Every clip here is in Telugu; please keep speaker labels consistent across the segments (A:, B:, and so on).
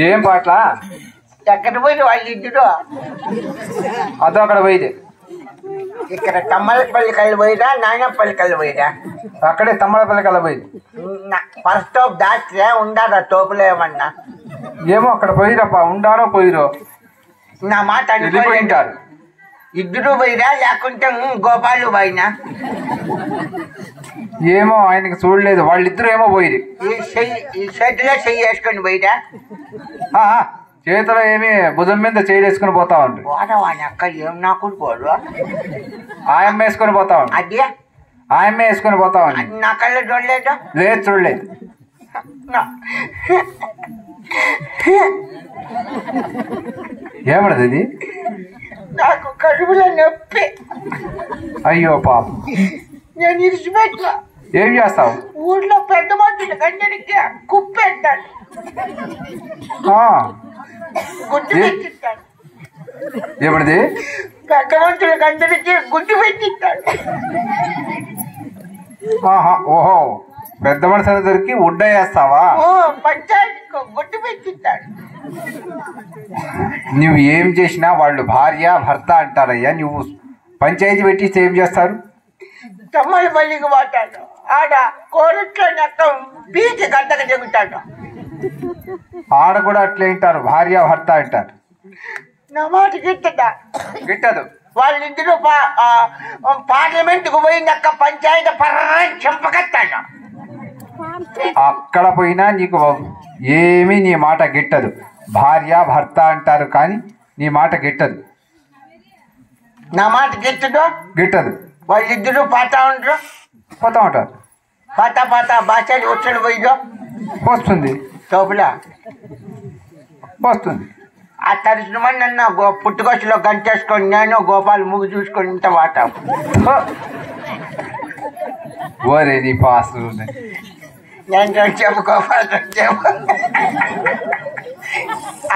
A: ఏం పాటలా?
B: ఎక్కడ పోయింది వాళ్ళు ఇద్దరు?
A: అదో అక్కడ పోయింది.
B: ఇక్కడ తమ్మలపల్లి కళ్ళు పోయిరా, నాయనపల్లి కళ్ళు పోయిరా?
A: అక్కడే తమ్మలపల్లి కళ్ళ పోయింది.
B: ఫస్ట్ స్టాప్ దాటితే ఉండారా తోపులో ఏమన్నా?
A: ఏమో అక్కడ పోయిరప్ప, ఉండారో పోయిరో.
B: నా మాట
A: వెళ్ళిపోయింటారు.
B: ఇద్దరు పోయిరా లేకుంటే గోపాలు పోయినా?
A: ఏమో ఆయనకి చూడలేదు. వాళ్ళిద్దరు ఏమో పోయిరి.
B: ఈ చేతిలో చెయ్యి వేసుకొని పోయిరా?
A: చేతిలో ఏమి భుజం మీద చేయలేసుకుని పోతా ఉండ్రు.
B: వాడవాని అక్క ఏం నాకు పోరు.
A: ఆయమ్మ వేసుకొని పోతా ఉండ్రు.
B: అదే
A: ఆయమ్మ వేసుకొని పోతా ఉండ్రు.
B: నా కళ్ళు చూడలేదు?
A: లేదు, చూడలేదు. ఏమడది ఇది?
B: నాకు కడుపులో నొప్పి.
A: అయ్యో పాప,
B: నేను ఇరిచిపెట్టా.
A: ఏం చేస్తావు?
B: ఊళ్ళో పెద్ద మనుషులు కంజరికి కుప్పెట్టాను, గుడ్డు పెట్టిస్తాను.
A: ఏమడిది?
B: పెద్ద మనుషులు కంజరికి గుడ్డు పెట్టిస్తాను.
A: ఓహో, పెద్ద మనుషుల దొరికి ఉడ్డ వేస్తావా?
B: పంచాయతీకి గుడ్డు పెట్టిస్తాడు.
A: నువ్వు ఏం చేసినా వాళ్ళు భార్య భర్త అంటారయ్యా. నువ్వు పంచాయతీ పెట్టి ఏం చేస్తారు?
B: తమ్మలపల్లికి పోతాడు, ఆడ కోరట్లో నెక్క బీచ్ గడ్డకు దిగుతాడు.
A: ఆడ కూడా అట్లే అంటారు, భార్య భర్త అంటారు.
B: నా మాట గిట్టదా?
A: గిట్టదు.
B: వాళ్ళిద్దరు పార్లమెంట్కు పోయినాక పంచాయతీ పర్రని చెంపకత్తాడు.
A: అక్కడ పోయినా నీకు ఏమీ నీ మాట గిట్టదు. భార్య భర్త అంటారు కానీ నీ మాట గిట్టదు.
B: నా మాట గిట్టదు?
A: గిట్టదు.
B: వాళ్ళిద్దరు పోతా ఉంటారు,
A: ఉంటారు.
B: పాత భాషలు వచ్చాడు పోయిదో
A: వస్తుంది,
B: తోపులా
A: వస్తుంది.
B: ఆ తరిసిన మంది నన్ను పుట్టుకొచ్చులో గంటేసుకొని నేను గోపాలు ముగ్గు చూసుకొని ఇంత వాటాం.
A: ఓరే నీ పాస్
B: నేను చెప్పు గోపాల్ చెప్పు.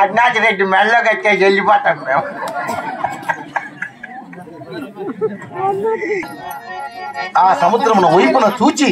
B: అన్నాది రెడ్డి మెల్లగా వచ్చేసి వెళ్ళిపోతాం మేము.
C: ఆ సముద్రమును వైపున చూచి